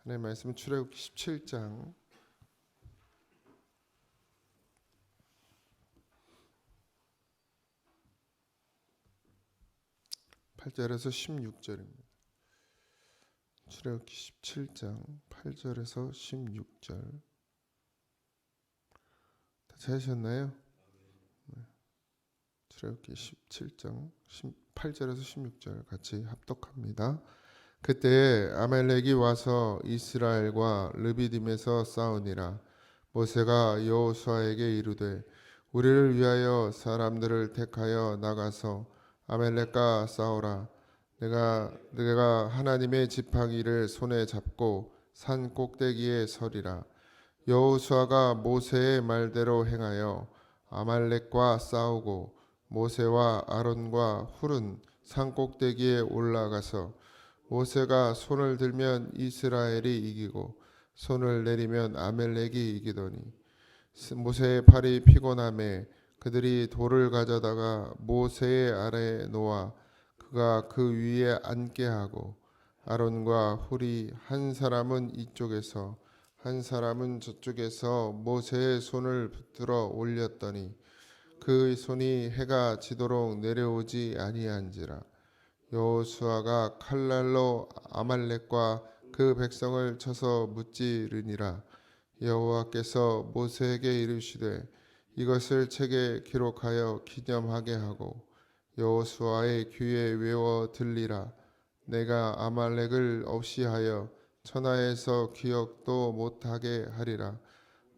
하나님의 말씀 출애굽기 17장 8절에서 16절입니다. 출애굽기 17장 8절에서 16절 다 찾으셨나요? 네. 출애굽기 17장 8절에서 16절 같이 합독합니다. 그때 아말렉이 와서 이스라엘과 르비딤에서 싸우니라. 모세가 여호수아에게 이르되 우리를 위하여 사람들을 택하여 나가서 아말렉과 싸우라. 내가 하나님의 지팡이를 손에 잡고 산 꼭대기에 서리라. 여호수아가 모세의 말대로 행하여 아말렉과 싸우고 모세와 아론과 훌은 산 꼭대기에 올라가서 모세가 손을 들면 이스라엘이 이기고 손을 내리면 아말렉이 이기더니 모세의 팔이 피곤함에 그들이 돌을 가져다가 모세의 아래에 놓아 그가 그 위에 앉게 하고 아론과 훌이 한 사람은 이쪽에서 한 사람은 저쪽에서 모세의 손을 붙들어 올렸더니 그의 손이 해가 지도록 내려오지 아니한지라. 여호수아가 칼날로 아말렉과 그 백성을 쳐서 무찌르니라. 여호와께서 모세에게 이르시되 이것을 책에 기록하여 기념하게 하고 여호수아의 귀에 외워 들리라. 내가 아말렉을 없이하여 천하에서 기억도 못하게 하리라.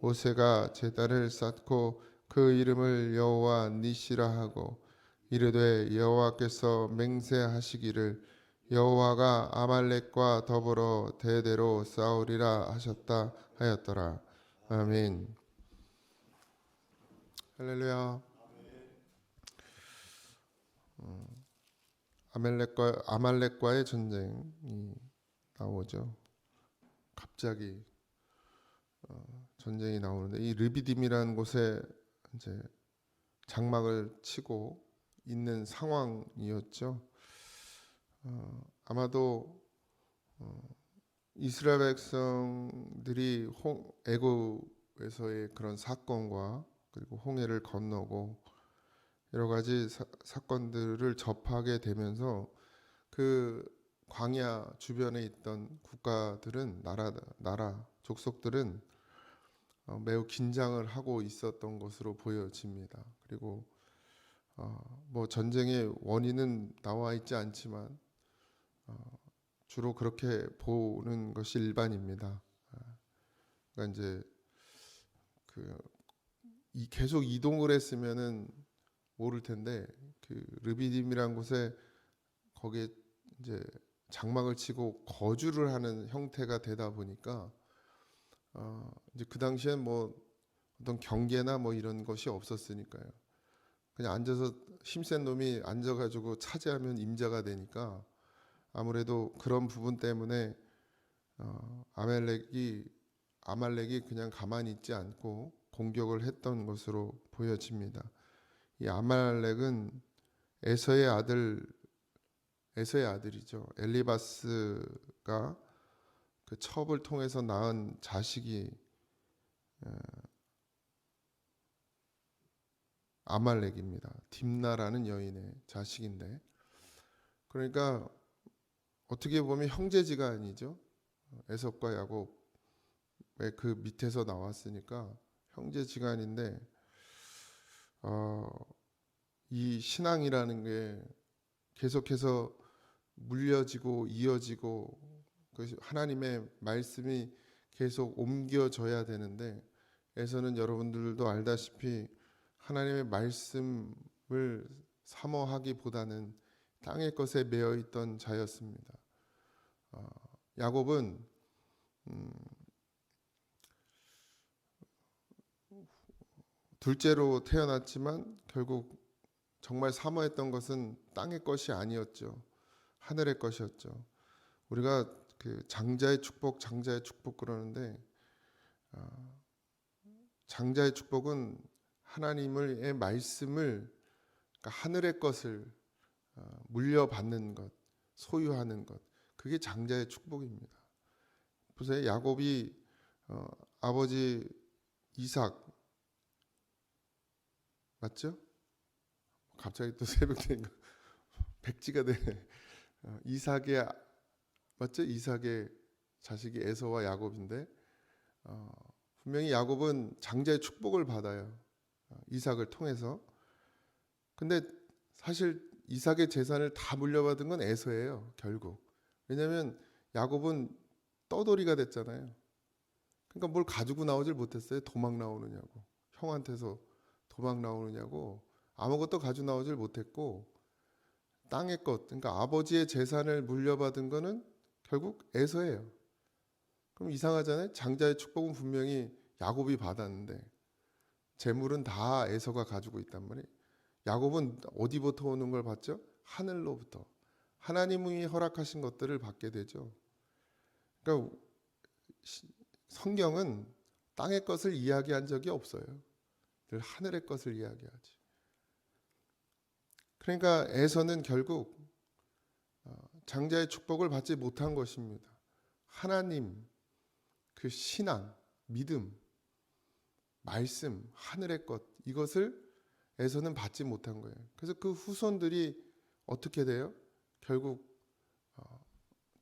모세가 제단을 쌓고 그 이름을 여호와 니시라 하고 이르되 여호와께서 맹세하시기를 여호와가 아말렉과 더불어 대대로 싸우리라 하셨다 하였더라. 아멘. 할렐루야. 아말렉과의 전쟁이 나오죠. 갑자기 전쟁이 나오는데 이 르비딤이라는 곳에 이제 장막을 치고 있는 상황이었죠. 아마도 이스라엘 백성들이 애굽에서의 그런 사건과 그리고 홍해를 건너고 여러 가지 사건들을 접하게 되면서 그 광야 주변에 있던 국가들은 나라 족속들은 매우 긴장을 하고 있었던 것으로 보여집니다. 그리고 뭐 전쟁의 원인은 나와 있지 않지만 주로 그렇게 보는 것이 일반입니다. 그러니까 이제 계속 이동을 했으면은 모를 텐데 그 르비딤이라는 곳에 거기에 이제 장막을 치고 거주를 하는 형태가 되다 보니까 이제 그 당시엔 뭐 어떤 경계나 뭐 이런 것이 없었으니까요. 그냥 앉아서 힘센 놈이 앉아가지고 차지하면 임자가 되니까 아무래도 그런 부분 때문에 아말렉이 그냥 가만히 있지 않고 공격을 했던 것으로 보여집니다. 이 아말렉은 에서의 아들이죠. 엘리바스가 그 첩을 통해서 낳은 자식이 아말렉입니다. 딥나라는 여인의 자식인데, 그러니까 어떻게 보면 형제지간이죠. 에섭과 야곱의 그 밑에서 나왔으니까 형제지간인데 이 신앙이라는 게 계속해서 물려지고 이어지고 하나님의 말씀이 계속 옮겨져야 되는데 에서는 여러분들도 알다시피 하나님의 말씀을 사모하기보다는 땅의 것에 매여 있던 자였습니다. 야곱은 둘째로 태어났지만 결국 정말 사모했던 것은 땅의 것이 아니었죠. 하늘의 것이었죠. 우리가 그 장자의 축복 그러는데 장자의 축복은 하나님의 말씀을, 그러니까 하늘의 것을 물려받는 것, 소유하는 것, 그게 장자의 축복입니다. 보세요. 야곱이 아버지 이삭 맞죠? 갑자기 또 새벽 되니까 백지가 되네. 이삭의 맞죠? 이삭의 자식이 에서와 야곱인데 분명히 야곱은 장자의 축복을 받아요. 이삭을 통해서. 근데 사실 이삭의 재산을 다 물려받은 건 에서예요. 결국. 왜냐하면 야곱은 떠돌이가 됐잖아요. 그러니까 뭘 가지고 나오질 못했어요. 도망 나오느냐고. 형한테서 도망 나오느냐고. 아무것도 가지고 나오질 못했고 땅의 것, 그러니까 아버지의 재산을 물려받은 거는 결국 에서예요. 그럼 이상하잖아요. 장자의 축복은 분명히 야곱이 받았는데 재물은 다 에서가 가지고 있단 말이에요. 야곱은 어디부터 오는 걸 받죠? 하늘로부터. 하나님이 허락하신 것들을 받게 되죠. 그러니까 성경은 땅의 것을 이야기한 적이 없어요. 늘 하늘의 것을 이야기하지. 그러니까 에서는 결국 장자의 축복을 받지 못한 것입니다. 하나님, 그 신앙, 믿음, 말씀, 하늘의 것 이것을 에서는 받지 못한 거예요. 그래서 그 후손들이 어떻게 돼요? 결국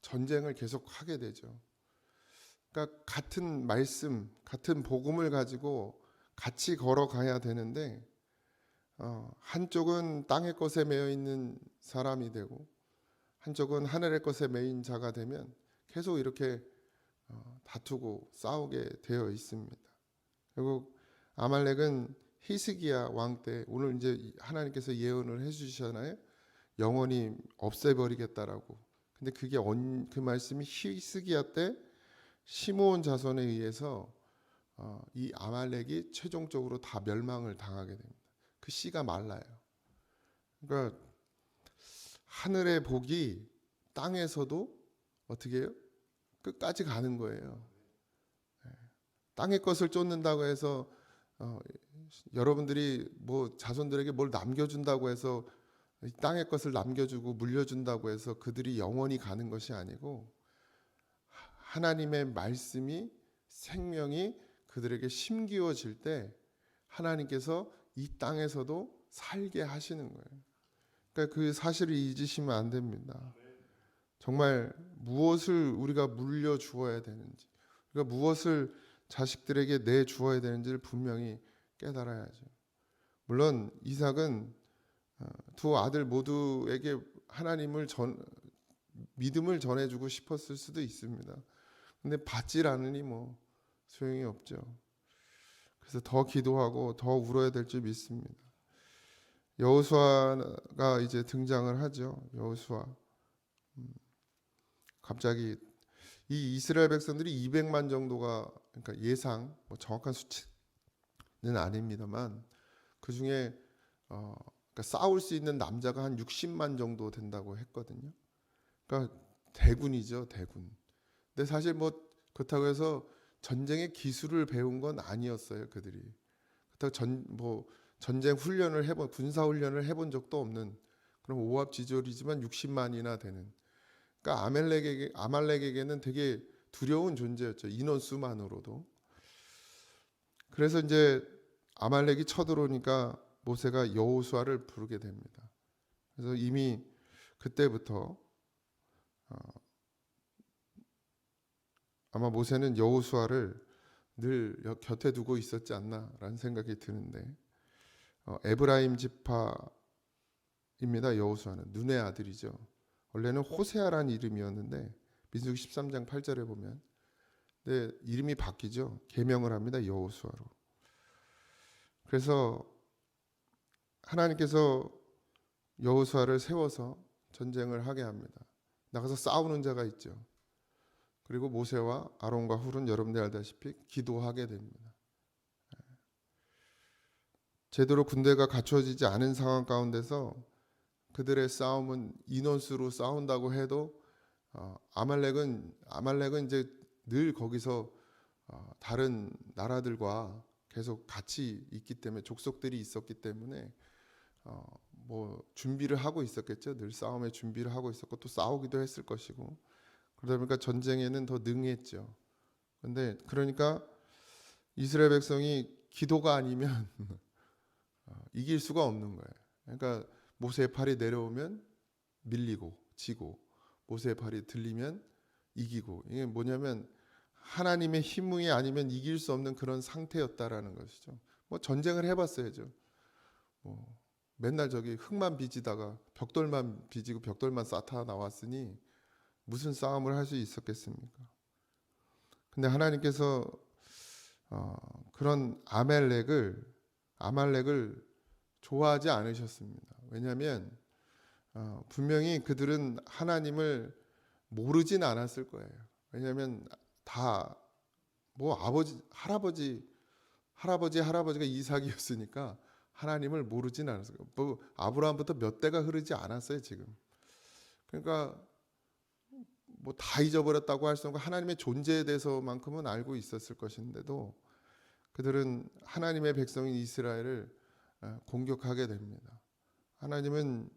전쟁을 계속 하게 되죠. 그러니까 같은 말씀, 같은 복음을 가지고 같이 걸어가야 되는데 한쪽은 땅의 것에 매여 있는 사람이 되고 한쪽은 하늘의 것에 매인 자가 되면 계속 이렇게 다투고 싸우게 되어 있습니다. 결국 아말렉은 히스기야 왕 때 오늘 이제 하나님께서 예언을 해주시잖아요. 영원히 없애버리겠다라고. 근데 그게 그 말씀이 히스기야 때 시므온 자손에 의해서 이 아말렉이 최종적으로 다 멸망을 당하게 됩니다. 그 씨가 말라요. 그러니까 하늘의 복이 땅에서도 어떻게 해요? 끝까지 가는 거예요. 땅의 것을 쫓는다고 해서 여러분들이 뭐 자손들에게 뭘 남겨준다고 해서 땅의 것을 남겨주고 물려준다고 해서 그들이 영원히 가는 것이 아니고 하나님의 말씀이 생명이 그들에게 심기워질 때 하나님께서 이 땅에서도 살게 하시는 거예요. 그러니까 그 사실을 잊으시면 안 됩니다. 정말 무엇을 우리가 물려 주어야 되는지, 우리가 무엇을 자식들에게 내 주어야 되는지를 분명히 깨달아야죠. 물론 이삭은 두 아들 모두에게 하나님을 믿음을 전해주고 싶었을 수도 있습니다. 근데 받질 않으니 뭐 소용이 없죠. 그래서 더 기도하고 더 울어야 될 줄 믿습니다. 여호수아가 이제 등장을 하죠. 여호수아. 갑자기 이 이스라엘 백성들이 200만 정도가 그러니까 예상 뭐 정확한 수치는 아닙니다만 그 중에 그러니까 싸울 수 있는 남자가 한 60만 정도 된다고 했거든요. 그러니까 대군이죠, 대군. 근데 사실 뭐 그렇다고 해서 전쟁의 기술을 배운 건 아니었어요, 그들이. 그렇다고 전쟁 훈련을 군사 훈련을 해본 적도 없는 그런 오합지졸이지만 60만이나 되는. 그러니까 아말렉에게는 되게 두려운 존재였죠. 인원수만으로도. 그래서 이제 아말렉이 쳐들어오니까 모세가 여호수아를 부르게 됩니다. 그래서 이미 그때부터 아마 모세는 여호수아를 늘 곁에 두고 있었지 않나라는 생각이 드는데 에브라임 지파입니다. 여호수아는 눈의 아들이죠. 원래는 호세아라는 이름이었는데 민수기 13장 8절에 보면 근데 이름이 바뀌죠. 계명을 합니다. 여호수아로. 그래서 하나님께서 여호수아를 세워서 전쟁을 하게 합니다. 나가서 싸우는 자가 있죠. 그리고 모세와 아론과 훌은 여러분들 알다시피 기도하게 됩니다. 제대로 군대가 갖춰지지 않은 상황 가운데서 그들의 싸움은 인원수로 싸운다고 해도 아말렉은 이제 늘 거기서 다른 나라들과 계속 같이 있기 때문에 족속들이 있었기 때문에 뭐 준비를 하고 있었겠죠. 늘 싸움의 준비를 하고 있었고 또 싸우기도 했을 것이고 그러다 보니까 전쟁에는 더 능했죠. 근데 그러니까 이스라엘 백성이 기도가 아니면 이길 수가 없는 거예요. 그러니까 모세의 팔이 내려오면 밀리고 지고, 모세의 팔이 들리면 이기고, 이게 뭐냐면 하나님의 힘이 아니면 이길 수 없는 그런 상태였다라는 것이죠. 뭐 전쟁을 해봤어야죠. 뭐 맨날 저기 흙만 빚이다가 벽돌만 빚이고 벽돌만 쌓다 나왔으니 무슨 싸움을 할 수 있었겠습니까? 근데 하나님께서 그런 아말렉을 좋아하지 않으셨습니다. 왜냐하면 분명히 그들은 하나님을 모르진 않았을 거예요. 왜냐하면 다 뭐 할아버지가 이삭이었으니까 하나님을 모르진 않았어요. 뭐 아브라함부터 몇 대가 흐르지 않았어요 지금. 그러니까 뭐 다 잊어버렸다고 할 수 없고 하나님의 존재에 대해서만큼은 알고 있었을 것인데도 그들은 하나님의 백성인 이스라엘을 공격하게 됩니다. 하나님은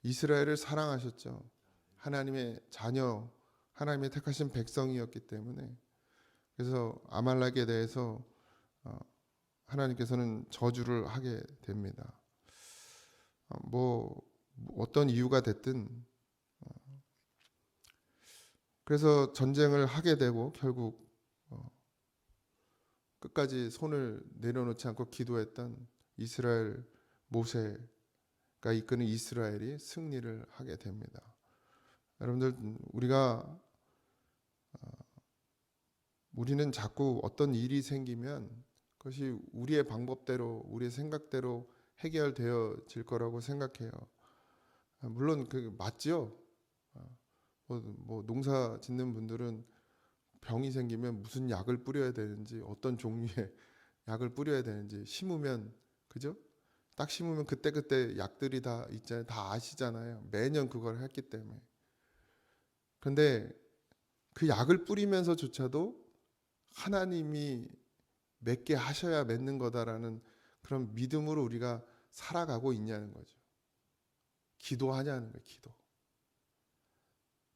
이스라엘을 사랑하셨죠. 하나님의 자녀, 하나님의 택하신 백성이었기 때문에. 그래서 아말렉에 대해서 하나님께서는 저주를 하게 됩니다. 뭐 어떤 이유가 됐든 그래서 전쟁을 하게 되고 결국 끝까지 손을 내려놓지 않고 기도했던 이스라엘 모세가 이끄는 이스라엘이 승리를 하게 됩니다. 여러분들 우리는 자꾸 어떤 일이 생기면 그것이 우리의 방법대로 우리의 생각대로 해결되어질 거라고 생각해요. 물론 그 맞죠. 뭐 농사 짓는 분들은 병이 생기면 무슨 약을 뿌려야 되는지 어떤 종류의 약을 뿌려야 되는지 심으면 그죠? 딱 심으면 그때 약들이 다 있잖아요. 다 아시잖아요. 매년 그걸 했기 때문에. 근데 그 약을 뿌리면서조차도 하나님이 맺게 하셔야 맺는 거다라는 그런 믿음으로 우리가 살아가고 있냐는 거죠. 기도하냐는 거예요. 기도.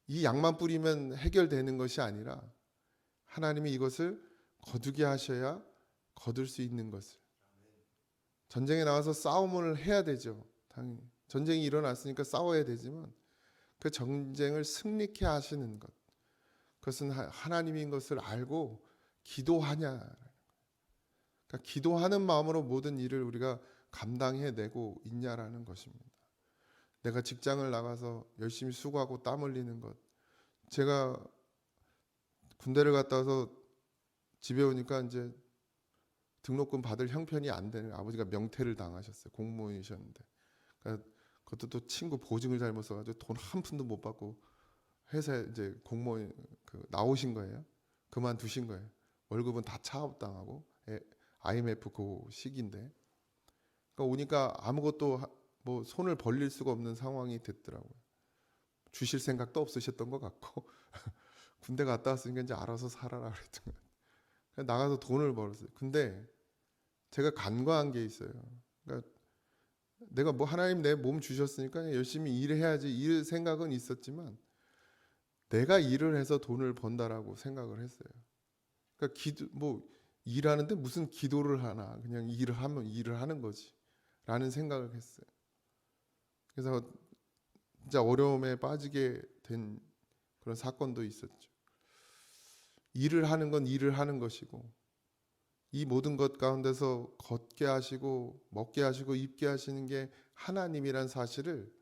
이 약만 뿌리면 해결되는 것이 아니라 하나님이 이것을 거두게 하셔야 거둘 수 있는 것을. 전쟁에 나와서 싸움을 해야 되죠. 당연히. 전쟁이 일어났으니까 싸워야 되지만 그 전쟁을 승리케 하시는 것. 그것은 하나님인 것을 알고 기도하냐. 그러니까 기도하는 마음으로 모든 일을 우리가 감당해내고 있냐라는 것입니다. 내가 직장을 나가서 열심히 수고하고 땀 흘리는 것. 제가 군대를 갔다 와서 집에 오니까 이제 등록금 받을 형편이 안 되는 아버지가 명퇴를 당하셨어요. 공무원이셨는데. 그러니까 그것도 또 친구 보증을 잘못 써가지고 돈 한 푼도 못 받고 회사에 이제 공무원 나오신 거예요. 그만두신 거예요. 월급은 다 차업당하고 IMF 그 시기인데. 그러니까 오니까 아무것도 뭐 손을 벌릴 수가 없는 상황이 됐더라고요. 주실 생각도 없으셨던 것 같고 군대 갔다 왔으니까 이제 알아서 살아라 그랬던 거예요. 나가서 돈을 벌었어요. 근데 제가 간과한 게 있어요. 그러니까 내가 뭐 하나님 내 몸 주셨으니까 열심히 일해야지 일 생각은 있었지만 내가 일을 해서 돈을 번다라고 생각을 했어요. 그러니까 뭐 일하는데 무슨 기도를 하나 그냥 일을 하면 일을 하는 거지라는 생각을 했어요. 그래서 진짜 어려움에 빠지게 된 그런 사건도 있었죠. 일을 하는 건 일을 하는 것이고 이 모든 것 가운데서 걷게 하시고 먹게 하시고 입게 하시는 게 하나님이란 사실을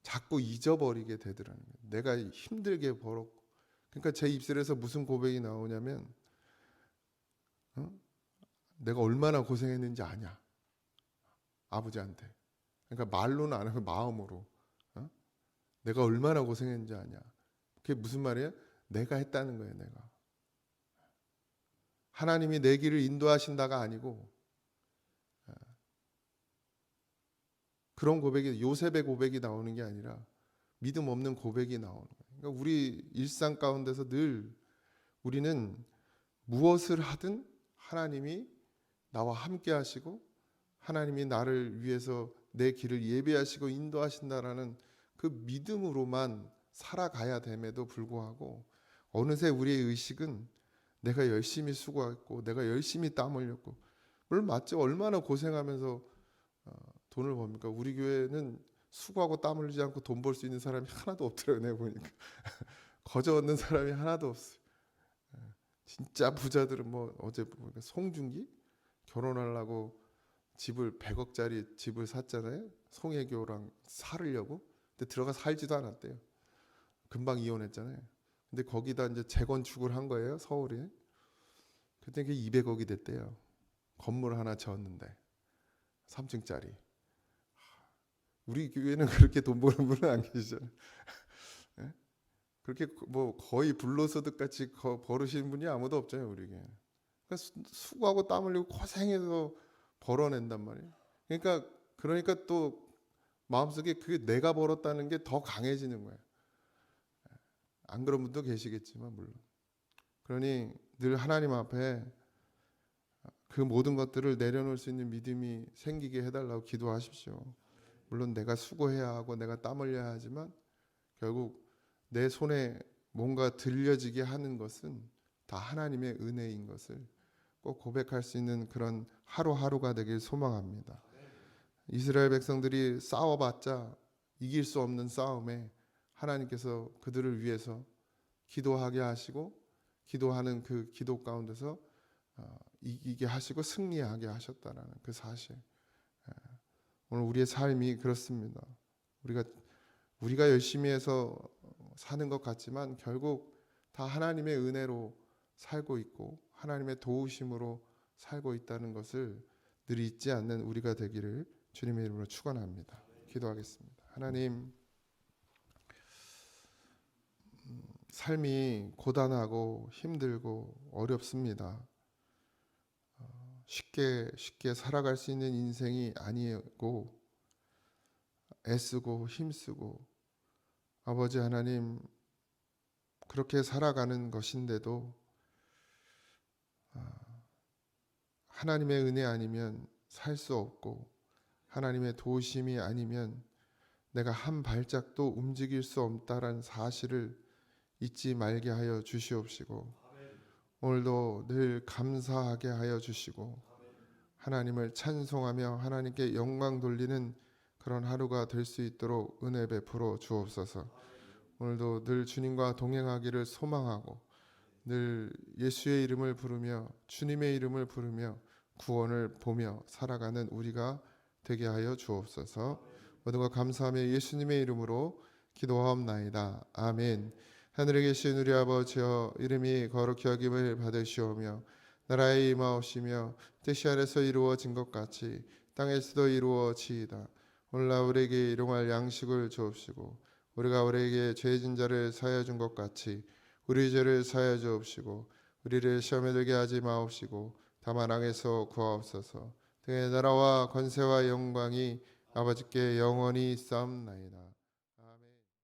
자꾸 잊어버리게 되더라는 거예요. 내가 힘들게 벌었고 그러니까 제 입술에서 무슨 고백이 나오냐면 내가 얼마나 고생했는지 아냐 아버지한테. 그러니까 말로는 안 하고 마음으로 내가 얼마나 고생했는지 아냐. 그게 무슨 말이에요? 내가 했다는 거예요. 내가. 하나님이 내 길을 인도하신다가 아니고 그런 고백이 요셉의 고백이 나오는 게 아니라 믿음 없는 고백이 나오는 거예요. 그러니까 우리 일상 가운데서 늘 우리는 무엇을 하든 하나님이 나와 함께 하시고 하나님이 나를 위해서 내 길을 예배하시고 인도하신다라는 그 믿음으로만 살아가야 됨에도 불구하고 어느새 우리의 의식은 내가 열심히 수고했고 내가 열심히 땀 흘렸고, 물론 맞죠. 얼마나 고생하면서 돈을 법니까? 우리 교회는 수고하고 땀 흘리지 않고 돈 벌 수 있는 사람이 하나도 없더라고요. 내가 보니까 거저 얻는 사람이 하나도 없어요. 진짜 부자들은 뭐 어제 보니까 송중기 결혼하려고 집을 100억짜리 집을 샀잖아요. 송혜교랑 살으려고. 근데 들어가 살지도 않았대요. 금방 이혼했잖아요. 근데 거기다 이제 재건축을 한 거예요, 서울에. 그때 그게 200억이 됐대요. 건물 하나 지었는데 3층짜리. 우리 교회는 그렇게 돈 버는 분은 안 계시잖아요. 예? 그렇게 뭐 거의 불로소득 같이 벌으시는 분이 아무도 없잖아요, 우리 교회. 그러니까 수고하고 땀 흘리고 고생해서 벌어낸단 말이에요. 그러니까 또 마음속에 그게 내가 벌었다는 게 더 강해지는 거예요. 안 그런 분도 계시겠지만 물론. 그러니 늘 하나님 앞에 그 모든 것들을 내려놓을 수 있는 믿음이 생기게 해달라고 기도하십시오. 물론 내가 수고해야 하고 내가 땀 흘려야 하지만 결국 내 손에 뭔가 들려지게 하는 것은 다 하나님의 은혜인 것을 꼭 고백할 수 있는 그런 하루하루가 되길 소망합니다. 이스라엘 백성들이 싸워봤자 이길 수 없는 싸움에 하나님께서 그들을 위해서 기도하게 하시고 기도하는 그 기도 가운데서 이기게 하시고 승리하게 하셨다라는 그 사실. 오늘 우리의 삶이 그렇습니다. 우리가 열심히 해서 사는 것 같지만 결국 다 하나님의 은혜로 살고 있고 하나님의 도우심으로 살고 있다는 것을 늘 잊지 않는 우리가 되기를 주님의 이름으로 축원합니다. 기도하겠습니다. 하나님, 삶이 고단하고 힘들고 어렵습니다. 쉽게 살아갈 수 있는 인생이 아니고 애쓰고 힘쓰고 아버지 하나님 그렇게 살아가는 것인데도 하나님의 은혜 아니면 살 수 없고 하나님의 도우심이 아니면 내가 한 발짝도 움직일 수 없다라는 사실을 잊지 말게 하여 주시옵시고 오늘도 늘 감사하게 하여 주시고 하나님을 찬송하며 하나님께 영광 돌리는 그런 하루가 될 수 있도록 은혜 베풀어 주옵소서. 오늘도 늘 주님과 동행하기를 소망하고 늘 예수의 이름을 부르며 주님의 이름을 부르며 구원을 보며 살아가는 우리가 되게 하여 주옵소서. 모든 것 감사하며 예수님의 이름으로 기도하옵나이다. 아멘. 하늘에 계신 우리 아버지여 이름이 거룩히 여김을 받으시오며 나라의 임하옵시며 뜻이 하늘에서 이루어진 것 같이 땅에서도 이루어지이다. 오늘날 우리에게 일용할 양식을 주옵시고 우리가 우리에게 죄진 자를 사하여 준 것 같이 우리 죄를 사하여 주옵시고 우리를 시험에 들게 하지 마옵시고 다만 악에서 구하옵소서. 등의 나라와 권세와 영광이 아버지께 영원히 있사옵나이다.